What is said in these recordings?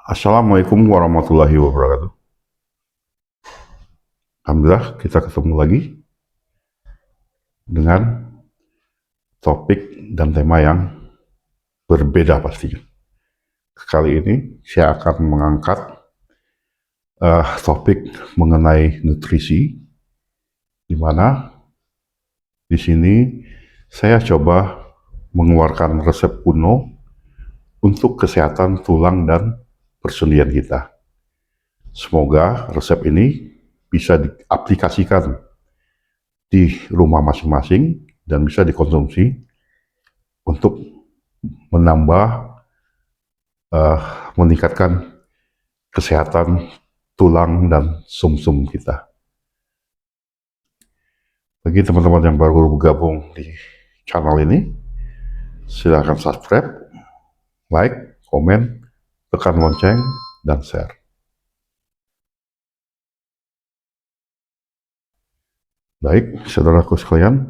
Assalamualaikum warahmatullahi wabarakatuh. Alhamdulillah kita ketemu lagi dengan topik dan tema yang berbeda pastinya. Kali ini saya akan mengangkat topik mengenai nutrisi, di mana di sini saya coba mengeluarkan resep kuno untuk kesehatan tulang dan persendian kita. Semoga resep ini bisa diaplikasikan di rumah masing-masing dan bisa dikonsumsi untuk menambah, meningkatkan kesehatan tulang dan sumsum kita. Bagi teman-teman yang baru bergabung di channel ini, silakan subscribe, like, komen, tekan lonceng, dan share. Baik, saudaraku sekalian,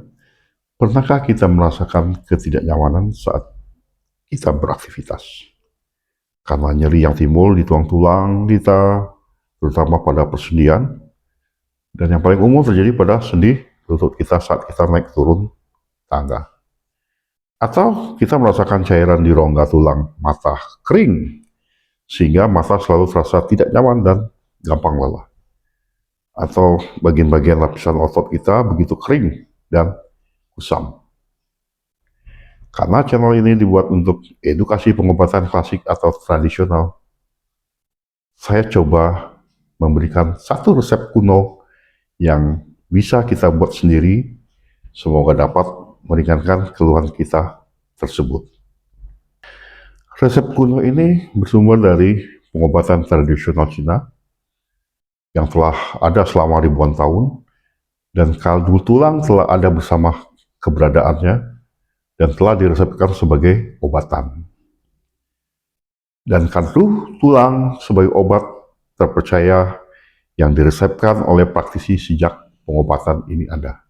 pernahkah kita merasakan ketidaknyamanan saat kita beraktivitas? Karena nyeri yang timbul di tulang-tulang kita, terutama pada persendian, dan yang paling umum terjadi pada sendi lutut kita saat kita naik turun tangga. Atau kita merasakan cairan di rongga tulang mata kering, sehingga mata selalu terasa tidak nyaman dan gampang lelah. Atau bagian-bagian lapisan otot kita begitu kering dan kusam. Karena channel ini dibuat untuk edukasi pengobatan klasik atau tradisional, saya coba memberikan satu resep kuno yang bisa kita buat sendiri, semoga dapat meringankan keluhan kita tersebut. Resep kuno ini bersumber dari pengobatan tradisional Cina yang telah ada selama ribuan tahun, dan kaldu tulang telah ada bersama keberadaannya dan telah diresepkan sebagai obatan. Dan kaldu tulang sebagai obat terpercaya yang diresepkan oleh praktisi sejak pengobatan ini ada.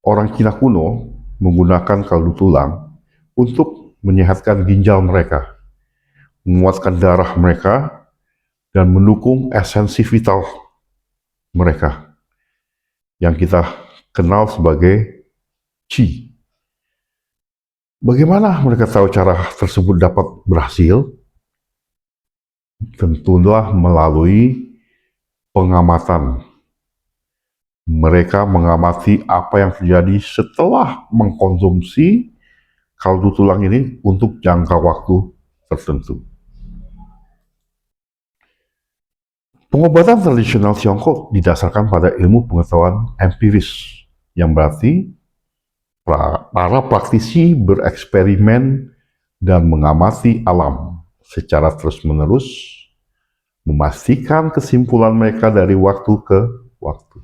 Orang Cina kuno menggunakan kaldu tulang untuk menyehatkan ginjal mereka, menguatkan darah mereka, dan mendukung esensi vital mereka yang kita kenal sebagai Qi. Bagaimana mereka tahu cara tersebut dapat berhasil? Tentulah melalui pengamatan. Mereka mengamati apa yang terjadi setelah mengkonsumsi kaldu tulang ini untuk jangka waktu tertentu. Pengobatan tradisional Tiongkok didasarkan pada ilmu pengetahuan empiris, yang berarti para praktisi bereksperimen dan mengamati alam secara terus-menerus, memastikan kesimpulan mereka dari waktu ke waktu.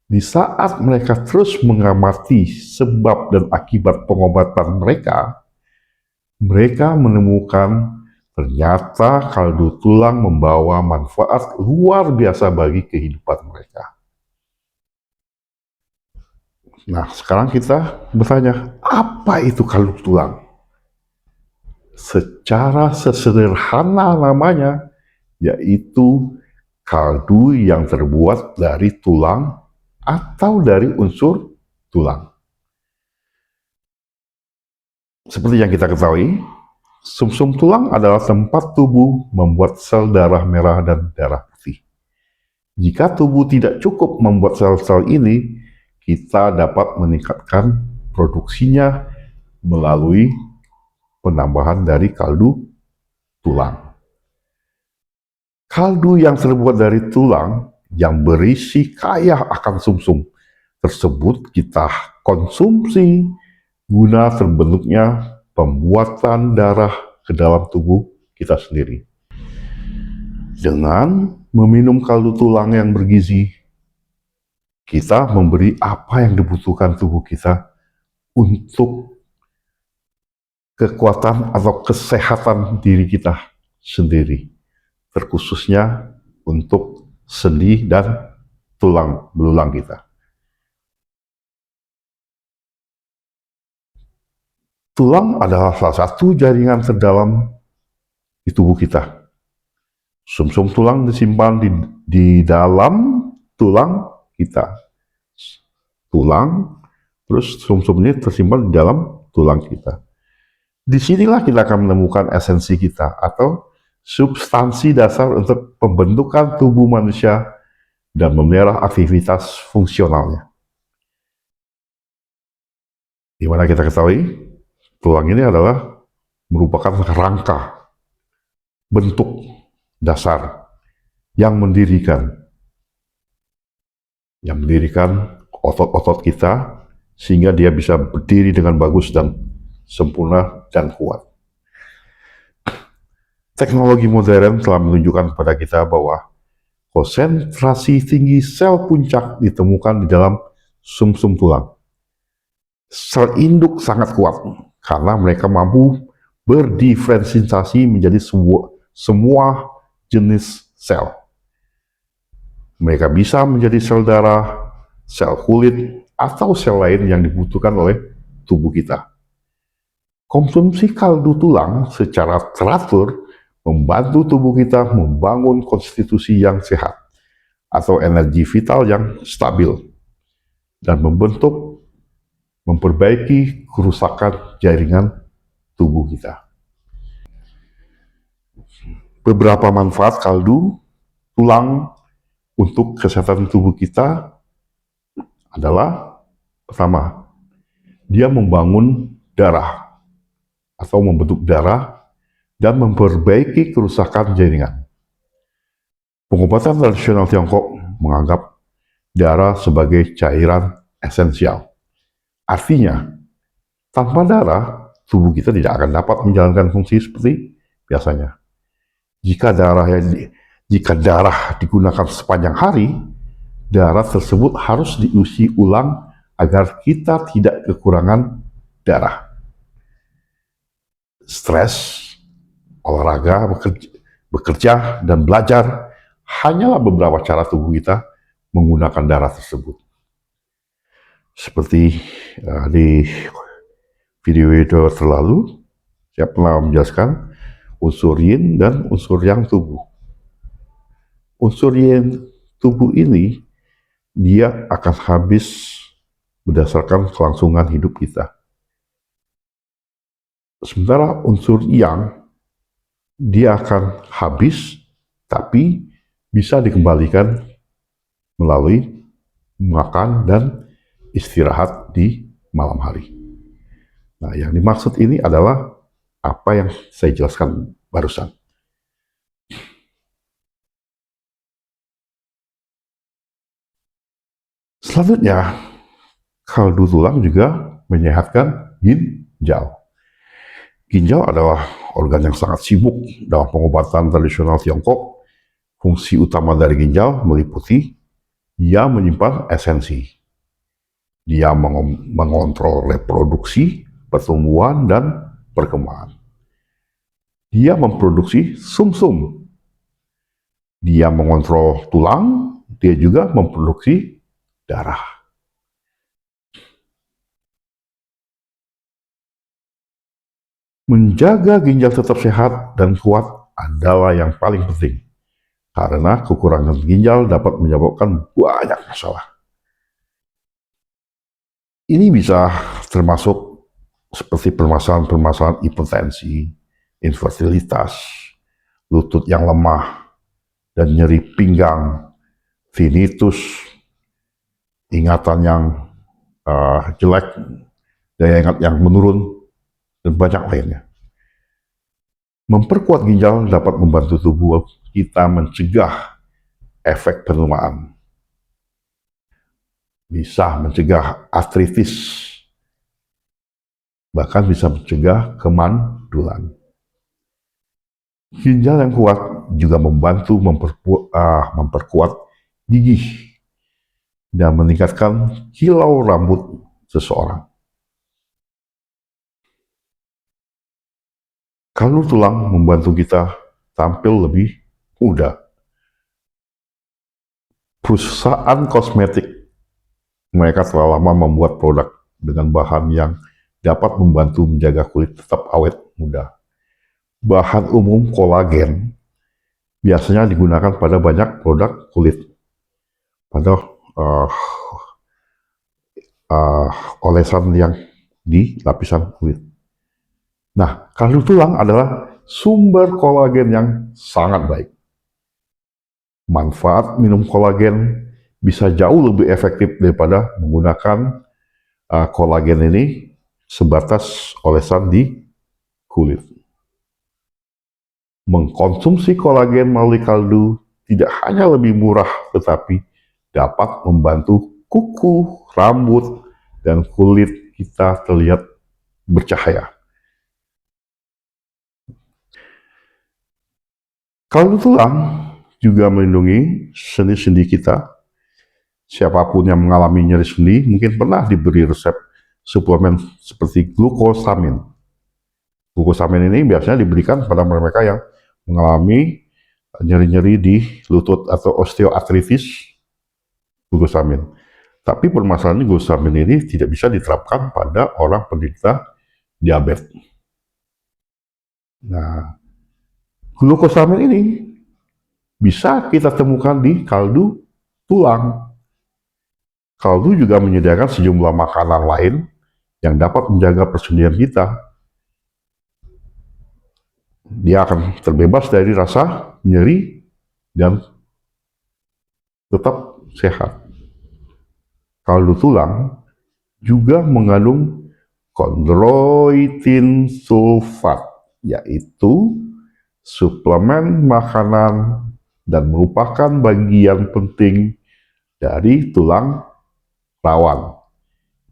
Di saat mereka terus mengamati sebab dan akibat pengobatan mereka, mereka menemukan ternyata kaldu tulang membawa manfaat luar biasa bagi kehidupan mereka. Nah, sekarang kita bertanya, apa itu kaldu tulang? Secara sesederhana namanya, yaitu kaldu yang terbuat dari tulang atau dari unsur tulang. Seperti yang kita ketahui, sumsum tulang adalah tempat tubuh membuat sel darah merah dan darah putih. Jika tubuh tidak cukup membuat sel-sel ini, kita dapat meningkatkan produksinya melalui penambahan dari kaldu tulang. Kaldu yang terbuat dari tulang yang berisi kaya akan sumsum tersebut kita konsumsi guna terbentuknya pembuatan darah ke dalam tubuh kita sendiri. Dengan meminum kaldu tulang yang bergizi, kita memberi apa yang dibutuhkan tubuh kita untuk kekuatan atau kesehatan diri kita sendiri, terkhususnya untuk sendi dan tulang belulang kita. Tulang adalah salah satu jaringan terdalam di tubuh kita. Sumsum tulang disimpan di dalam tulang kita. Tulang, terus sumsumnya tersimpan di dalam tulang kita. Disinilah kita akan menemukan esensi kita atau substansi dasar untuk pembentukan tubuh manusia dan memelihara aktivitas fungsionalnya. Di mana kita ketahui, tulang ini adalah merupakan rangka, bentuk dasar yang mendirikan otot-otot kita sehingga dia bisa berdiri dengan bagus dan sempurna dan kuat. Teknologi modern telah menunjukkan kepada kita bahwa konsentrasi tinggi sel puncak ditemukan di dalam sumsum tulang. Sel induk sangat kuat karena mereka mampu berdiferensiasi menjadi semua jenis sel. Mereka bisa menjadi sel darah, sel kulit, atau sel lain yang dibutuhkan oleh tubuh kita. Konsumsi kaldu tulang secara teratur membantu tubuh kita membangun konstitusi yang sehat atau energi vital yang stabil dan memperbaiki kerusakan jaringan tubuh kita. Beberapa manfaat kaldu tulang untuk kesehatan tubuh kita adalah pertama, dia membangun darah atau membentuk darah dan memperbaiki kerusakan jaringan. Pengobatan tradisional Tiongkok menganggap darah sebagai cairan esensial. Artinya, tanpa darah, tubuh kita tidak akan dapat menjalankan fungsi seperti biasanya. Jika darah digunakan sepanjang hari, darah tersebut harus diisi ulang agar kita tidak kekurangan darah. Stres, olahraga, bekerja, dan belajar hanyalah beberapa cara tubuh kita menggunakan darah tersebut. Seperti di video terlalu, saya pernah menjelaskan unsur yin dan unsur yang tubuh. Unsur yin tubuh ini dia akan habis berdasarkan kelangsungan hidup kita. Sementara unsur yang dia akan habis tapi bisa dikembalikan melalui makan dan istirahat di malam hari. Nah, yang dimaksud ini adalah apa yang saya jelaskan barusan. Selanjutnya, kaldu tulang juga menyehatkan ginjal. Ginjal adalah organ yang sangat sibuk dalam pengobatan tradisional Tiongkok. Fungsi utama dari ginjal meliputi dia menyimpan esensi. Dia mengontrol reproduksi, pertumbuhan, dan perkembangan. Dia memproduksi sumsum. Dia mengontrol tulang, dia juga memproduksi darah. Menjaga ginjal tetap sehat dan kuat adalah yang paling penting, karena kekurangan ginjal dapat menyebabkan banyak masalah. Ini bisa termasuk seperti permasalahan-permasalahan hipertensi, infertilitas, lutut yang lemah, dan nyeri pinggang, tinnitus, ingatan yang jelek, daya ingat yang menurun, dan banyak lainnya. Memperkuat ginjal dapat membantu tubuh kita mencegah efek penuaan. Bisa mencegah artritis, bahkan bisa mencegah kemandulan. Ginjal yang kuat juga membantu memperkuat gigi dan meningkatkan kilau rambut seseorang. Kaldu tulang membantu kita tampil lebih muda. Perusahaan kosmetik mereka telah lama membuat produk dengan bahan yang dapat membantu menjaga kulit tetap awet muda. bahan umum kolagen biasanya digunakan pada banyak produk kulit, pada uh, uh, olesan yang di lapisan kulit. Nah, kaldu tulang adalah sumber kolagen yang sangat baik. Manfaat minum kolagen bisa jauh lebih efektif daripada menggunakan kolagen ini sebatas olesan di kulit. Mengkonsumsi kolagen melalui kaldu tidak hanya lebih murah, tetapi dapat membantu kuku, rambut, dan kulit kita terlihat bercahaya. Kaldu tulang juga melindungi sendi-sendi kita. Siapapun yang mengalami nyeri sendi mungkin pernah diberi resep suplemen seperti glukosamin. Glukosamin ini biasanya diberikan pada mereka yang mengalami nyeri-nyeri di lutut atau osteoartritis, glukosamin. Tapi permasalahan glukosamin ini tidak bisa diterapkan pada orang penderita diabetes. Nah, glukosamin ini bisa kita temukan di kaldu tulang. Kaldu juga menyediakan sejumlah makanan lain yang dapat menjaga persendian kita. Dia akan terbebas dari rasa nyeri dan tetap sehat. Kaldu tulang juga mengandung kondroitin sulfat, yaitu suplemen makanan dan merupakan bagian penting dari tulang rawan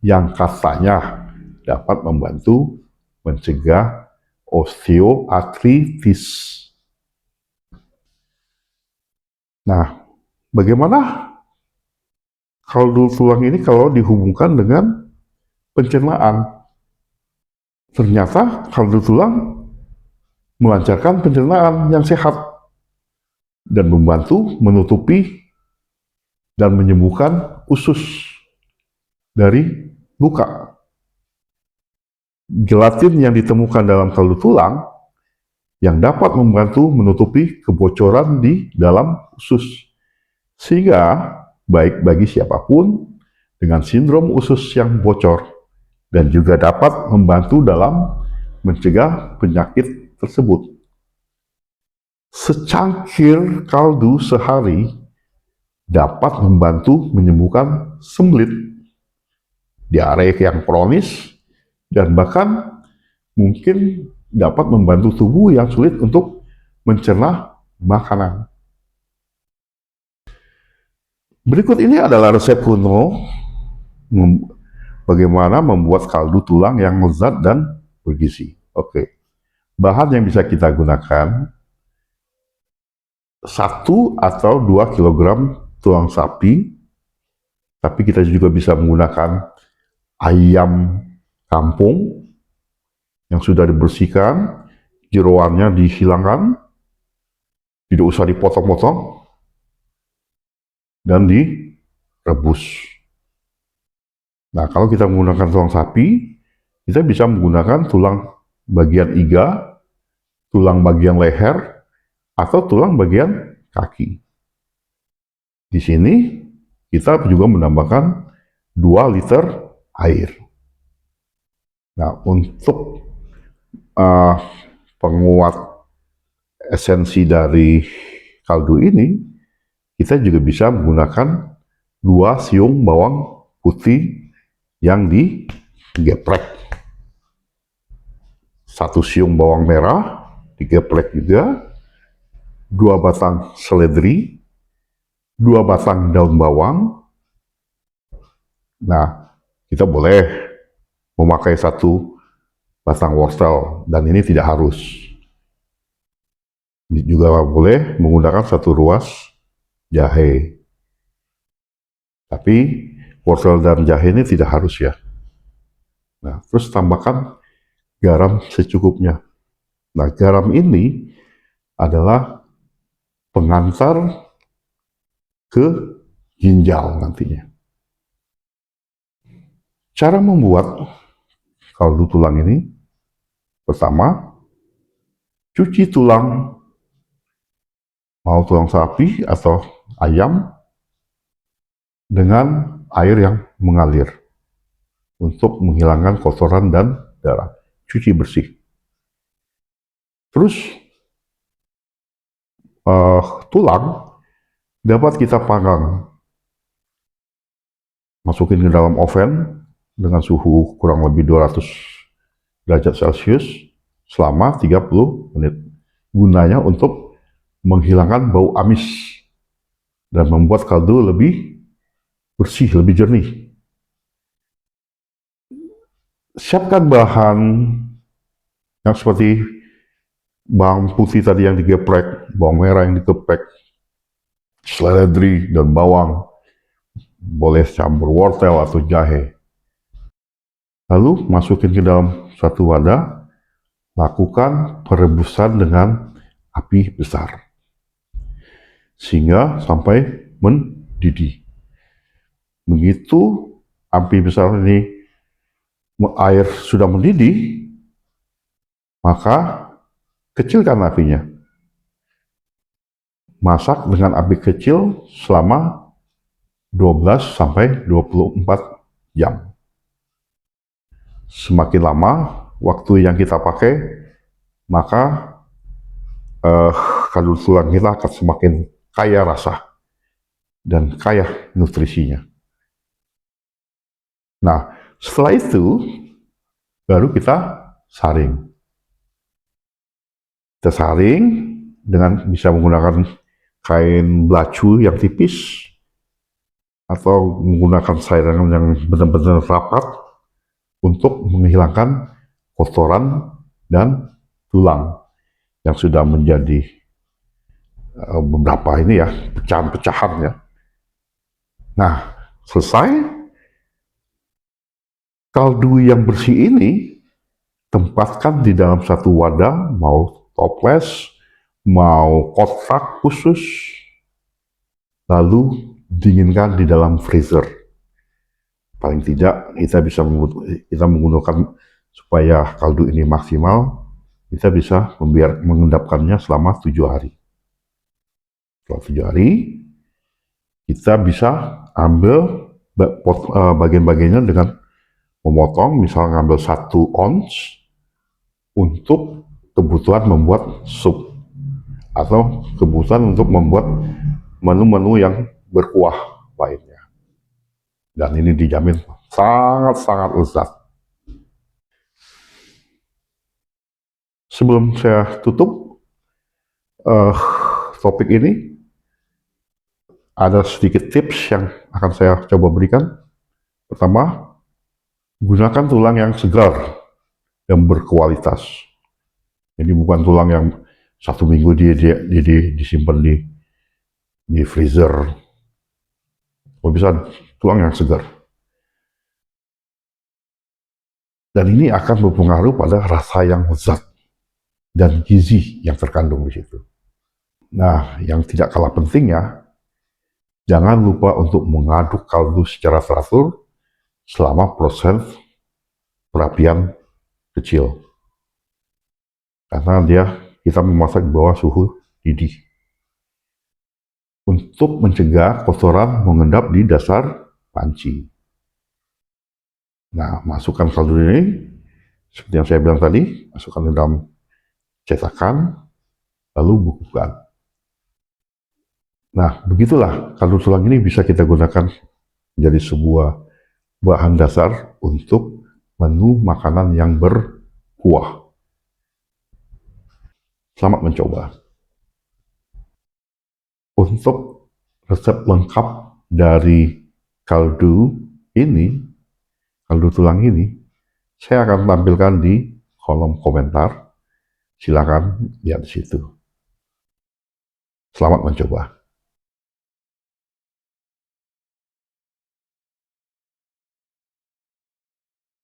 yang katanya dapat membantu mencegah osteoartritis. Nah, bagaimana kaldu tulang ini kalau dihubungkan dengan pencernaan? Ternyata kaldu tulang melancarkan pencernaan yang sehat dan membantu menutupi dan menyembuhkan usus dari luka. Gelatin yang ditemukan dalam kaldu tulang yang dapat membantu menutupi kebocoran di dalam usus. Sehingga baik bagi siapapun dengan sindrom usus yang bocor dan juga dapat membantu dalam mencegah penyakit tersebut. Secangkir kaldu sehari dapat membantu menyembuhkan sembelit, diare yang kronis, dan bahkan mungkin dapat membantu tubuh yang sulit untuk mencerna makanan. Berikut ini adalah resep kuno bagaimana membuat kaldu tulang yang lezat dan bergizi. Oke, bahan yang bisa kita gunakan 1 atau 2 kg tulang sapi, tapi kita juga bisa menggunakan ayam kampung yang sudah dibersihkan, jeroannya dihilangkan, tidak usah dipotong-potong, dan direbus. Nah, kalau kita menggunakan tulang sapi, kita bisa menggunakan tulang bagian iga, tulang bagian leher, atau tulang bagian kaki. Di sini kita juga menambahkan 2 liter air. Nah, untuk penguat esensi dari kaldu ini, kita juga bisa menggunakan 2 siung bawang putih yang digeprek. 1 siung bawang merah digeprek juga, 2 batang seledri, 2 batang daun bawang. Nah, kita boleh memakai 1 batang wortel, dan ini tidak harus. Juga boleh menggunakan 1 ruas jahe. Tapi wortel dan jahe ini tidak harus ya. Nah, terus tambahkan garam secukupnya. Nah, garam ini adalah pengantar ke ginjal nantinya. Cara membuat kaldu tulang ini, pertama, cuci tulang, mau tulang sapi atau ayam, dengan air yang mengalir untuk menghilangkan kotoran dan darah. Cuci bersih. Terus tulang dapat kita panggang, masukin ke dalam oven dengan suhu kurang lebih 200 derajat Celcius selama 30 menit. Gunanya untuk menghilangkan bau amis dan membuat kaldu lebih bersih, lebih jernih. Siapkan bahan yang seperti bawang putih tadi yang digeprek, bawang merah yang digeprek, seledri dan bawang, boleh campur wortel atau jahe. Lalu masukin ke dalam satu wadah, lakukan perebusan dengan api besar sehingga sampai mendidih. Begitu api besar ini, air sudah mendidih, maka kecilkan apinya. Masak dengan api kecil selama 12 sampai 24 jam. Semakin lama waktu yang kita pakai, maka kaldu tulang kita akan semakin kaya rasa dan kaya nutrisinya. Nah, setelah itu baru kita saring. Kita saring dengan bisa menggunakan kain belacu yang tipis atau menggunakan saringan yang benar-benar rapat untuk menghilangkan kotoran dan tulang yang sudah menjadi beberapa ini ya, pecahan-pecahan ya. Nah, selesai, kaldu yang bersih ini tempatkan di dalam satu wadah, mau toples, mau kotak khusus, lalu dinginkan di dalam freezer. Paling tidak kita menggunakan supaya kaldu ini maksimal, kita bisa mengendapkannya selama 7 hari. Setelah 7 hari, kita bisa ambil bagian-bagiannya dengan memotong, misalnya ngambil 1 ons untuk kebutuhan membuat sup atau kebutuhan untuk membuat menu-menu yang berkuah lainnya. Dan ini dijamin sangat-sangat lezat. Sebelum saya tutup topik ini, ada sedikit tips yang akan saya coba berikan. Pertama, gunakan tulang yang segar dan berkualitas. Jadi bukan tulang yang 1 minggu disimpan di freezer. Kalau bisa tulang yang segar. Dan ini akan berpengaruh pada rasa yang lezat dan gizi yang terkandung di situ. Nah, yang tidak kalah pentingnya, jangan lupa untuk mengaduk kaldu secara teratur selama proses perapian kecil. Karena kita memasak di bawah suhu didih. Untuk mencegah kotoran mengendap di dasar panci. Nah, masukkan kaldu ini, seperti yang saya bilang tadi, masukkan ke dalam cetakan, lalu bukukan. Nah, begitulah kaldu tulang ini bisa kita gunakan menjadi sebuah bahan dasar untuk menu makanan yang berkuah. Selamat mencoba. Untuk resep lengkap dari kaldu tulang ini, saya akan tampilkan di kolom komentar. Silakan lihat di situ. Selamat mencoba.